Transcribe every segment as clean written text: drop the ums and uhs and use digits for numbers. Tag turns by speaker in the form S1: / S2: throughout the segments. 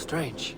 S1: strange.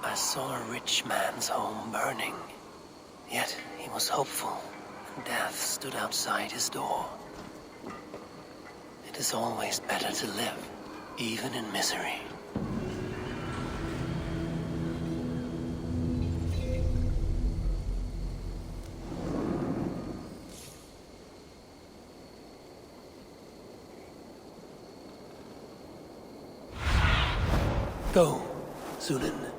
S1: I saw a rich man's home burning, yet he was hopeful, and death stood outside his door. It is always better to live, even in misery. Go, Sunan.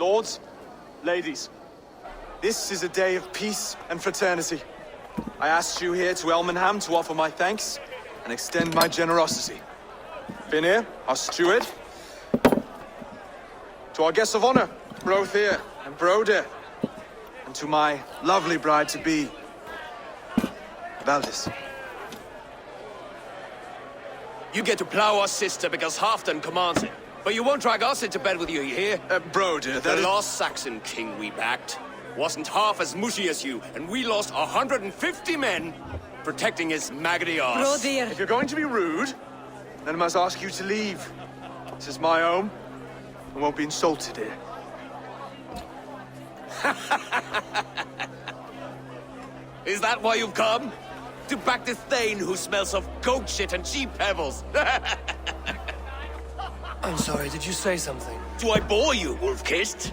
S2: Lords, ladies, this is a day of peace and fraternity. I asked you here to Elmenham to offer my thanks and extend my generosity. Finir, our steward, to our guests of honor, Brothir and Broder, and to my lovely bride-to-be, Valdis.
S3: You get to plow our sister because Halfdan commands it. But you won't drag us into bed with you, you hear?
S2: Broder,
S3: The last Saxon king we backed wasn't half as mushy as you, and we lost 150 men protecting his maggoty arse.
S2: If you're going to be rude, then I must ask you to leave. This is my home. I won't be insulted here.
S3: Is that why you've come? To back this Thane who smells of goat shit and cheap pebbles?
S1: I'm sorry, did you say something?
S3: Do I bore you, wolf-kissed?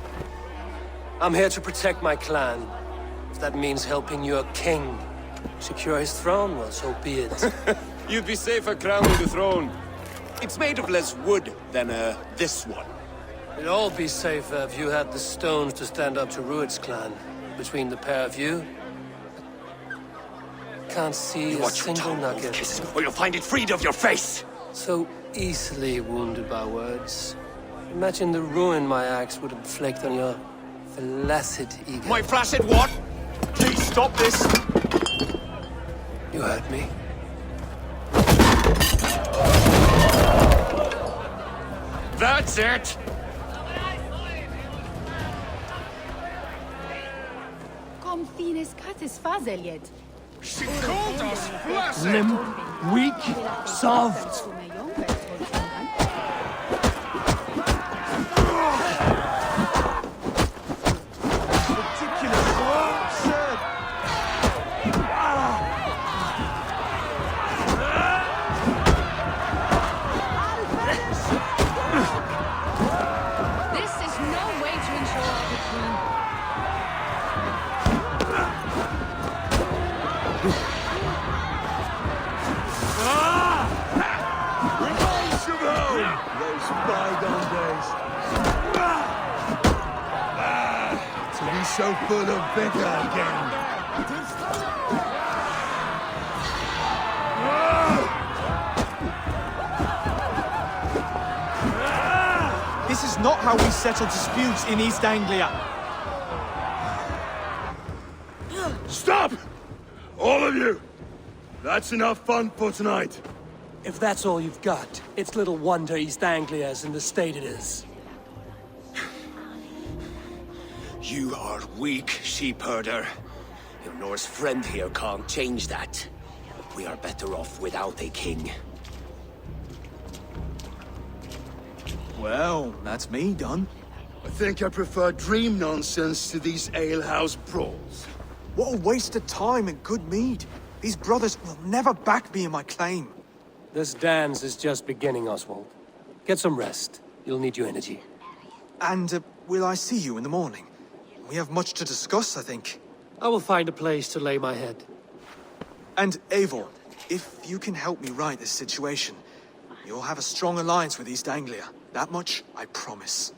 S1: I'm here to protect my clan. If that means helping your king secure his throne, well, so be it.
S3: You'd be safer crowning the throne. It's made of less wood than, this one.
S1: It'd all be safer if you had the stones to stand up to Rued's clan. Between the pair of you, can't see a single nugget.
S3: Kiss, or you'll find it freed of your face!
S1: So easily wounded by words. Imagine the ruin my axe would inflict on your flaccid ego.
S3: My flaccid what?
S2: Please stop this!
S1: You heard me.
S3: That's it!
S4: Kom fines kates fazeljet.
S3: She called us flaccid!
S1: Limp, weak, soft.
S4: This is no way to ensure our victory.
S5: Those bygone days. To be so full of vigor again.
S2: This is not how we settle disputes in East Anglia.
S5: Stop! All of you! That's enough fun for tonight.
S1: If that's all you've got, it's little wonder East Anglia is in the state it is.
S3: You are weak, sheep herder. Your Norse friend here can't change that. We are better off without a king.
S2: Well, that's me done.
S5: I think I prefer dream nonsense to these alehouse brawls.
S2: What a waste of time and good mead. These brothers will never back me in my claim.
S1: This dance is just beginning, Oswald. Get some rest. You'll need your energy.
S2: And will I see you in the morning? We have much to discuss, I think.
S1: I will find a place to lay my head.
S2: And Eivor, if you can help me right this situation, you'll have a strong alliance with East Anglia. That much, I promise.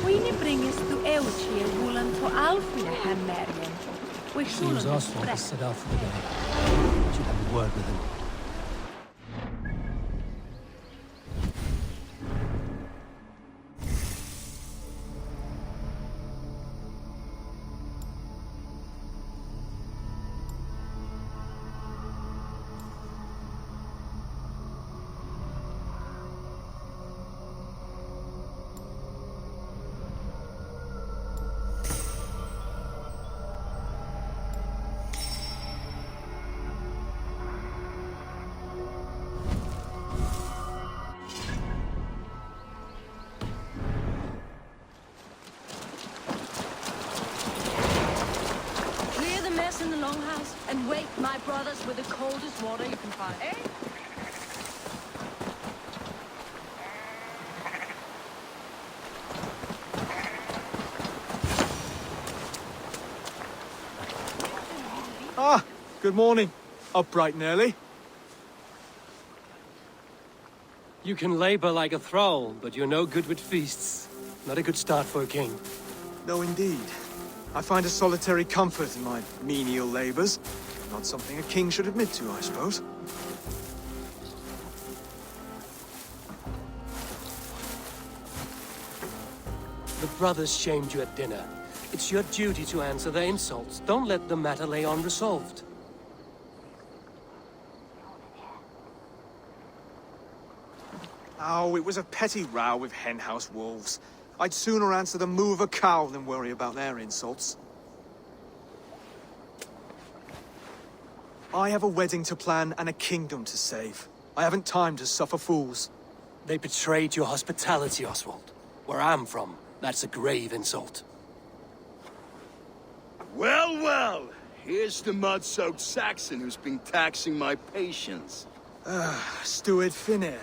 S4: Quini bringes du euchi e wulan to alfia hemmerien. We
S1: Seems
S4: shulan
S1: Oswald is set out for the day. Should have a word with him.
S4: in the longhouse and wake my brothers with the coldest water you can find, eh?
S2: Good morning. Up bright and early.
S1: You can labor like a thrall, but you're no good with feasts. Not a good start for a king.
S2: No, indeed. I find a solitary comfort in my menial labors. Not something a king should admit to, I suppose.
S1: The brothers shamed you at dinner. It's your duty to answer their insults. Don't let the matter lay unresolved.
S2: Oh, it was a petty row with henhouse wolves. I'd sooner answer the moo of a cow than worry about their insults. I have a wedding to plan and a kingdom to save. I haven't time to suffer fools.
S1: They betrayed your hospitality, Oswald. Where I'm from, that's a grave insult.
S5: Well, well. Here's the mud-soaked Saxon who's been taxing my patience.
S2: Steward Finir.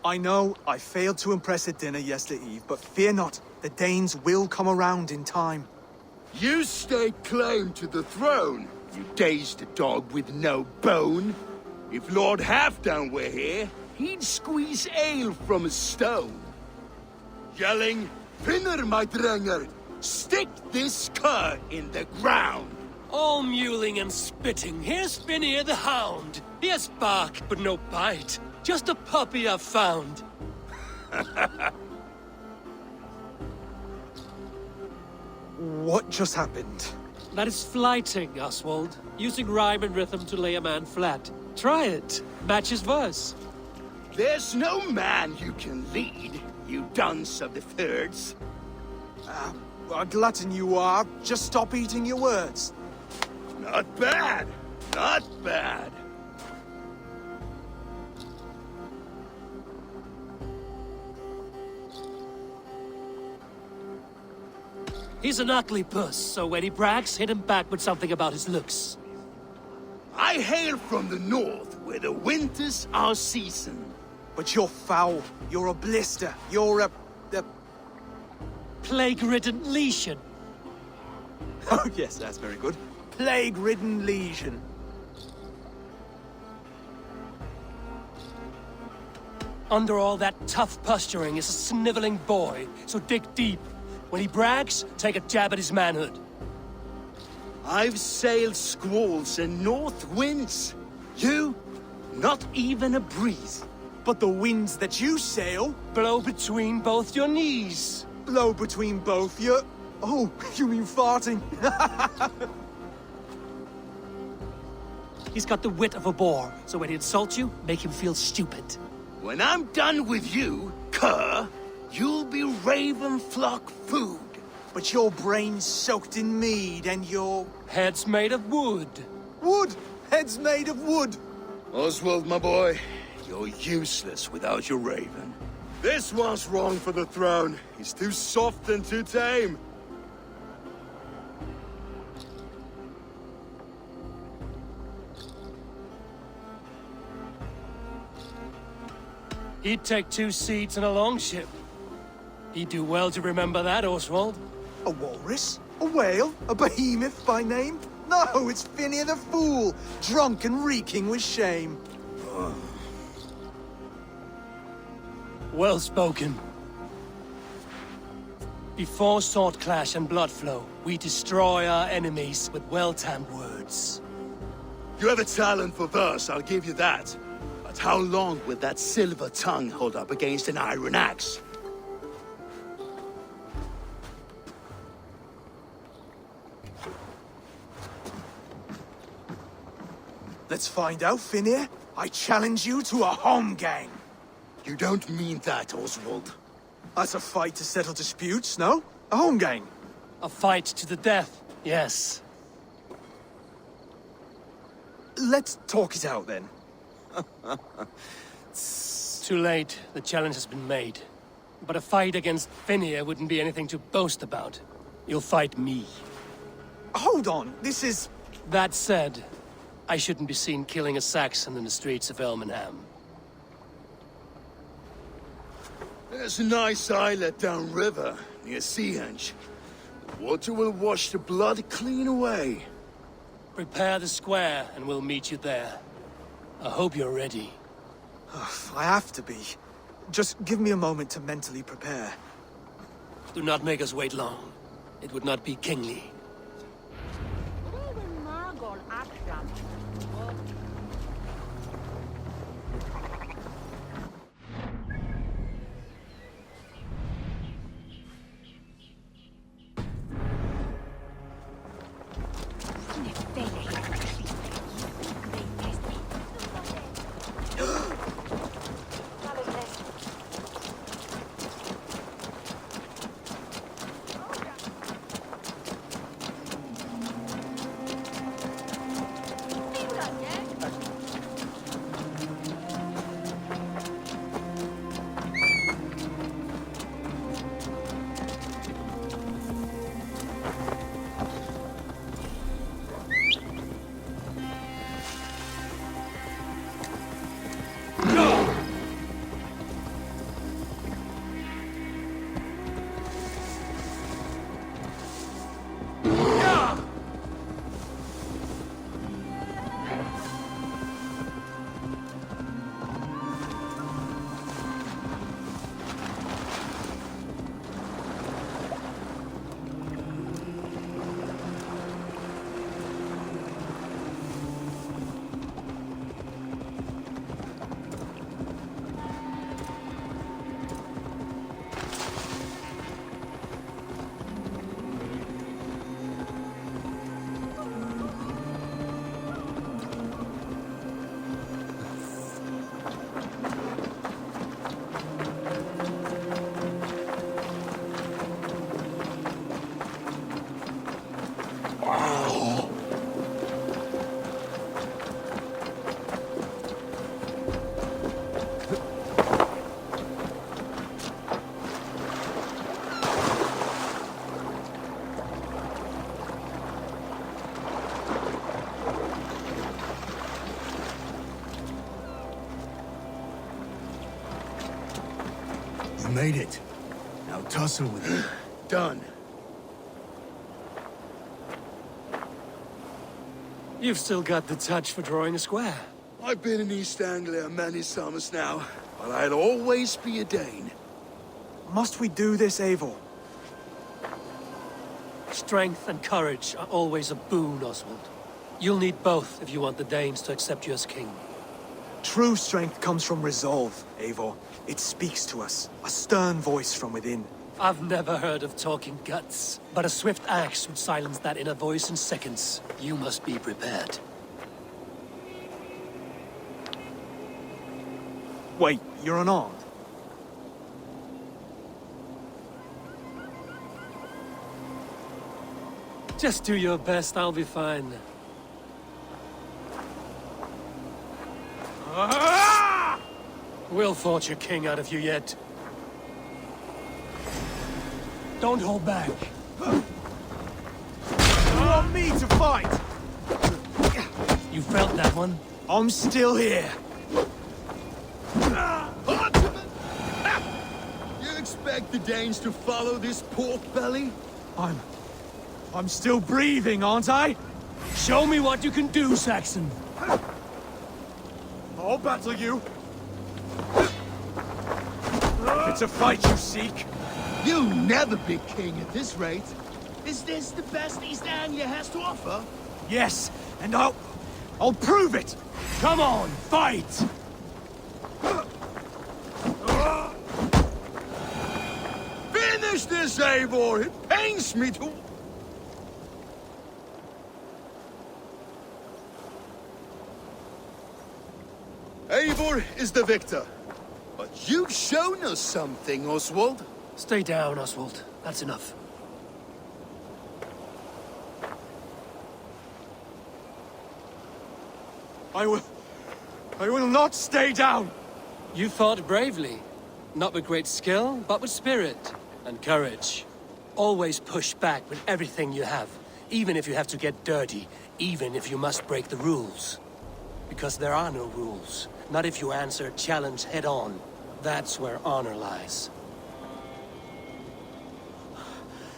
S2: I know I failed to impress at dinner yesterday eve, but fear not, the Danes will come around in time.
S5: You stake claim to the throne, you dazed dog with no bone. If Lord Halfdan were here, he'd squeeze ale from a stone. Yelling, Finner, my drenger, stick this cur in the ground.
S1: All mewling and spitting, here's Finir the Hound. He has bark, but no bite. Just a puppy I've found.
S2: What just happened?
S1: That is flighting, Oswald. Using rhyme and rhythm to lay a man flat. Try it. Match his verse.
S5: There's no man you can lead, you dunce of the thirds.
S2: A glutton you are. Just stop eating your words.
S5: Not bad. Not bad.
S1: He's an ugly puss, so when he brags, hit him back with something about his looks.
S5: I hail from the north, where the winters are season.
S2: But you're foul. You're a blister. You're a...
S1: Plague-ridden lesion.
S2: Oh, yes, that's very good. Plague-ridden lesion.
S1: Under all that tough posturing is a sniveling boy, so dig deep. When he brags, take a jab at his manhood.
S5: I've sailed squalls and north winds. You, not even a breeze.
S2: But the winds that you sail
S1: Blow between both your knees.
S2: blow between both your... Oh, you mean farting?
S1: He's got the wit of a boar, so when he insults you, make him feel stupid.
S5: When I'm done with you, cur, you'll be raven flock food.
S2: But your brain's soaked in mead and your...
S1: Head's made of wood.
S2: Wood! Head's made of wood!
S5: Oswald, my boy, you're useless without your raven. This one's wrong for the throne. He's too soft and too tame.
S1: He'd take 2 seats in a longship. He'd do well to remember that, Oswald.
S2: A walrus? A whale? A behemoth by name? No, it's Finir the Fool, drunk and reeking with shame.
S1: Well spoken. Before sword clash and blood flow, we destroy our enemies with well-timed words.
S5: You have a talent for verse, I'll give you that. But how long will that silver tongue hold up against an iron axe?
S2: Let's find out, Finir. I challenge you to a home gang.
S5: You don't mean that, Oswald.
S2: That's a fight to settle disputes, no? A home gang.
S1: A fight to the death, yes.
S2: Let's talk it out, then.
S1: Too late. The challenge has been made. But a fight against Finir wouldn't be anything to boast about. You'll fight me.
S2: Hold on, this is...
S1: That said, I shouldn't be seen killing a Saxon in the streets of Elmenham.
S5: There's a nice islet downriver, near Seahenge. The water will wash the blood clean away.
S1: Prepare the square, and we'll meet you there. I hope you're ready.
S2: I have to be. Just give me a moment to mentally prepare.
S1: Do not make us wait long. It would not be kingly.
S5: You made it. Now tussle with it. Done.
S1: You've still got the touch for drawing a square.
S5: I've been in East Anglia many summers now, but I'll always be a Dane.
S2: Must we do this, Eivor?
S1: Strength and courage are always a boon, Oswald. You'll need both if you want the Danes to accept you as king.
S2: True strength comes from resolve, Eivor. It speaks to us. A stern voice from within.
S1: I've never heard of talking guts, but a swift axe would silence that inner voice in seconds. You must be prepared.
S2: Wait, you're unarmed?
S1: Just do your best, I'll be fine. We'll forge a king out of you yet. Don't hold back.
S2: You want me to fight?
S1: You felt that one?
S2: I'm still here.
S5: You expect the Danes to follow this pork belly?
S2: I'm still breathing, aren't I?
S1: Show me what you can do, Saxon.
S2: I'll battle you. It's a fight you seek.
S5: You'll never be king at this rate. Is this the best East Anglia has to offer?
S2: Yes, and I'll prove it.
S1: Come on, fight!
S5: Finish this, Eivor! It pains me to... Eivor is the victor. But you've shown us something, Oswald.
S1: Stay down, Oswald. That's enough.
S2: I will not stay down.
S1: You fought bravely. Not with great skill, but with spirit and courage. Always push back with everything you have, even if you have to get dirty, even if you must break the rules. Because there are no rules. Not if you answer a challenge head-on. That's where honor lies.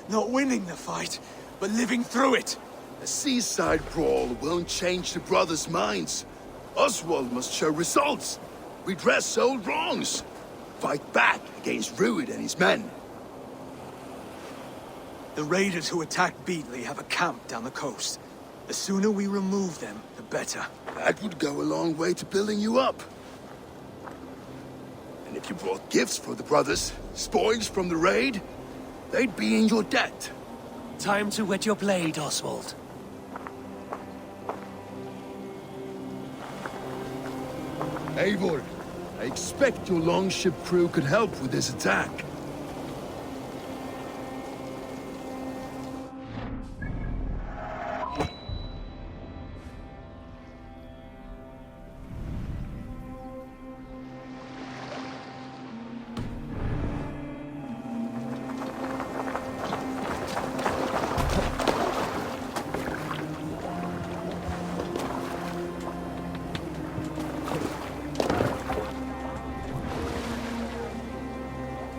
S2: Not winning the fight, but living through it.
S5: A seaside brawl won't change the brothers' minds. Oswald must show results. Redress old wrongs. Fight back against Rued and his men.
S2: The raiders who attacked Beatley have a camp down the coast. The sooner we remove them, the better.
S5: That would go a long way to building you up. And if you brought gifts for the brothers, spoils from the raid, they'd be in your debt.
S1: Time to wet your blade, Oswald.
S5: Eivor, I expect your longship crew could help with this attack.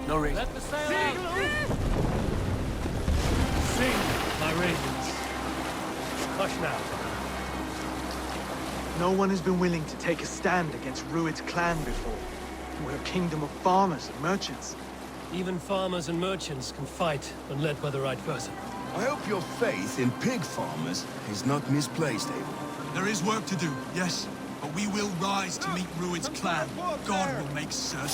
S1: No ring. Let the sail out! Sing, my ravens. Hush now.
S2: No one has been willing to take a stand against Rued's clan before. We're a kingdom of farmers and merchants.
S1: Even farmers and merchants can fight when led by the right person.
S5: I hope your faith in pig farmers is not misplaced, Eivor.
S6: There is work to do, yes. But we will rise to meet Rued's clan. God will make certain.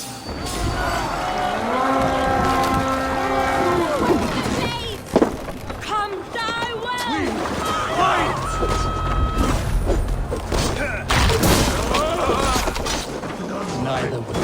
S4: Come die well!
S1: Neither will.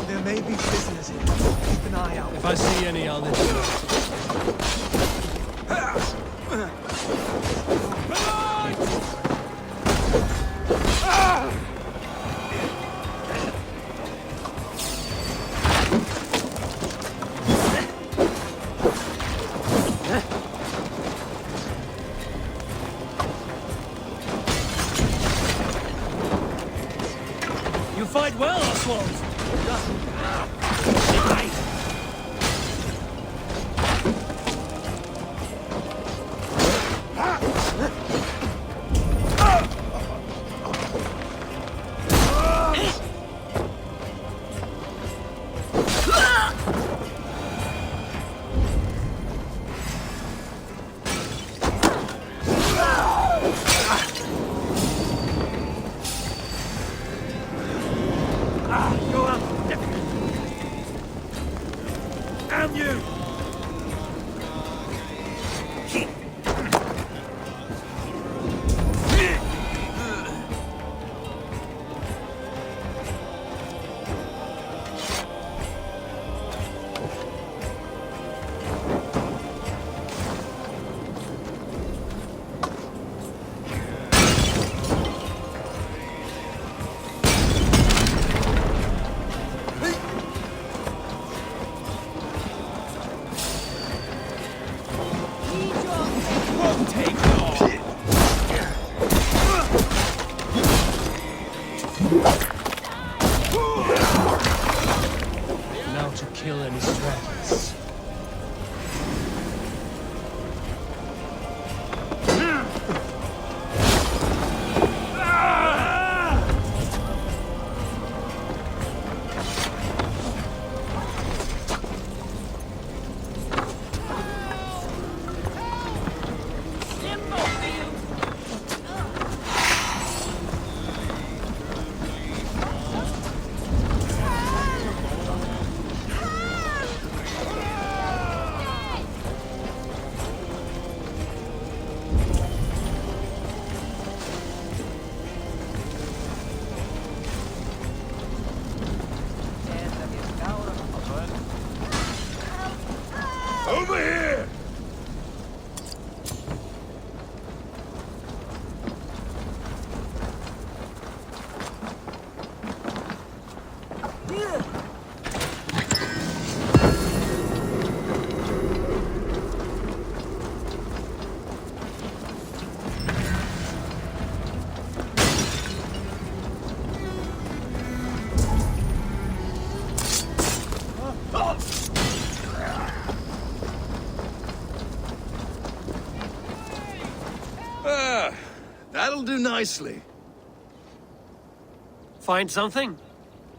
S2: There may be prisoners here. Keep an eye out.
S1: If I see any, I'll let you know. You fight well, Oswald! Go out!
S5: That'll do nicely.
S1: Find something?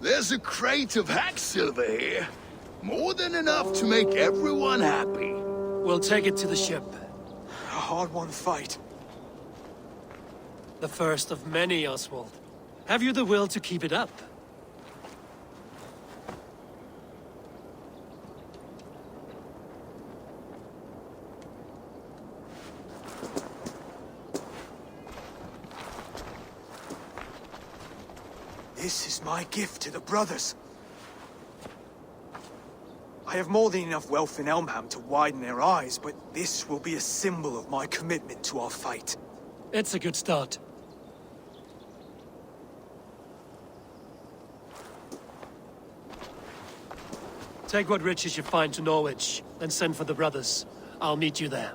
S5: There's a crate of hack silver here. More than enough to make everyone happy.
S1: We'll take it to the ship.
S2: A hard-won fight.
S1: The first of many, Oswald. Have you the will to keep it up?
S2: This is my gift to the brothers. I have more than enough wealth in Elmham to widen their eyes, but this will be a symbol of my commitment to our fight.
S1: It's a good start. Take what riches you find to Norwich, then send for the brothers. I'll meet you there.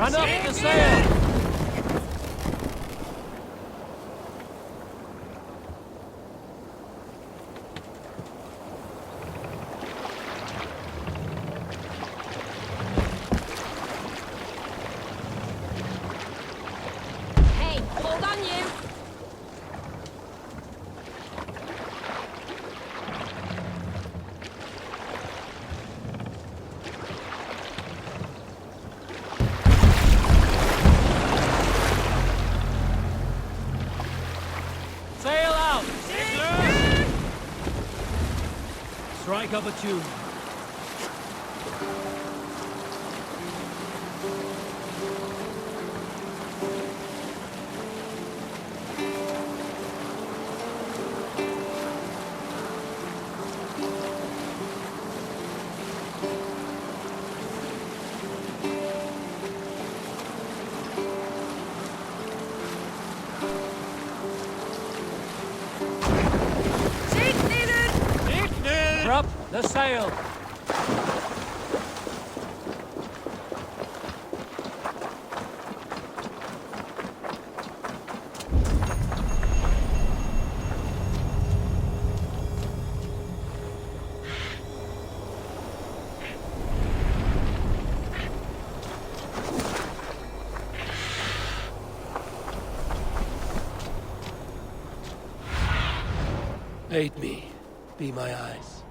S1: Run up the sail!
S7: Hey, hold on you!
S1: Sail out! Strike up a tune. Up the sail! Aid me. Be my eyes.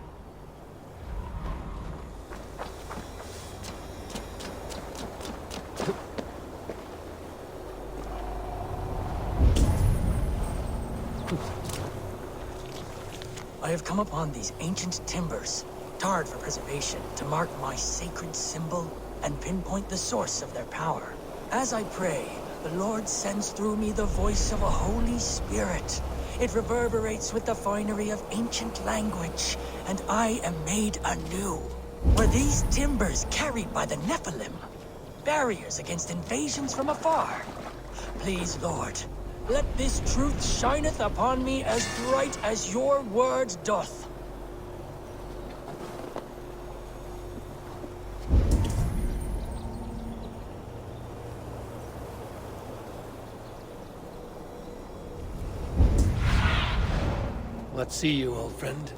S8: I have come upon these ancient timbers, tarred for preservation, to mark my sacred symbol and pinpoint the source of their power. As I pray, the Lord sends through me the voice of a Holy Spirit. It reverberates with the finery of ancient language, and I am made anew. Were these timbers carried by the Nephilim? Barriers against invasions from afar? Please, Lord, let this truth shineth upon me as bright as your word doth.
S1: What see you, old friend?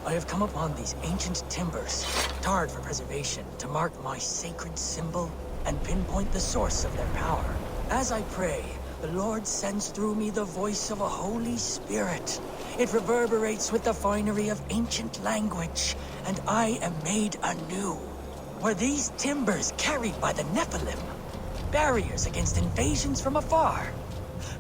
S8: I have come upon these ancient timbers, tarred for preservation, to mark my sacred symbol and pinpoint the source of their power. As I pray, the Lord sends through me the voice of a Holy Spirit. It reverberates with the finery of ancient language, and I am made anew. Were these timbers carried by the Nephilim? Barriers against invasions from afar?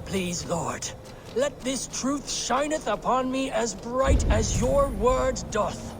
S8: Please, Lord, let this truth shineth upon me as bright as your word doth.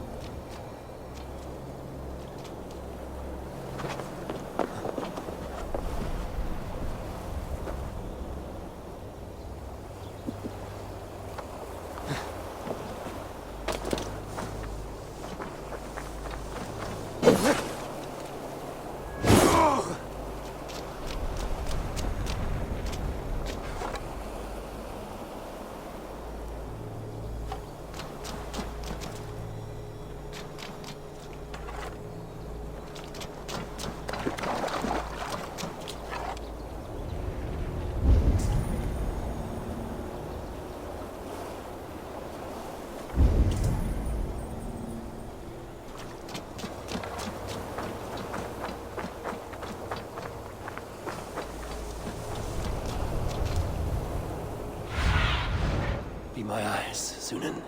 S1: Be my eyes, Sunan.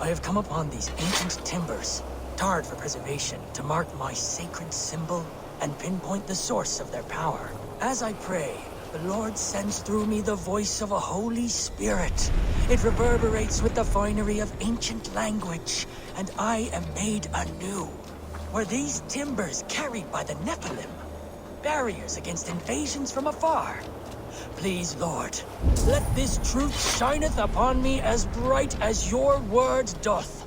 S8: I have come upon these ancient timbers, tarred for preservation, to mark my sacred symbol and pinpoint the source of their power. As I pray, the Lord sends through me the voice of a Holy Spirit. It reverberates with the finery of ancient language, and I am made anew. Were these timbers carried by the Nephilim? Barriers against invasions from afar? Please, Lord, let this truth shineth upon me as bright as your word doth.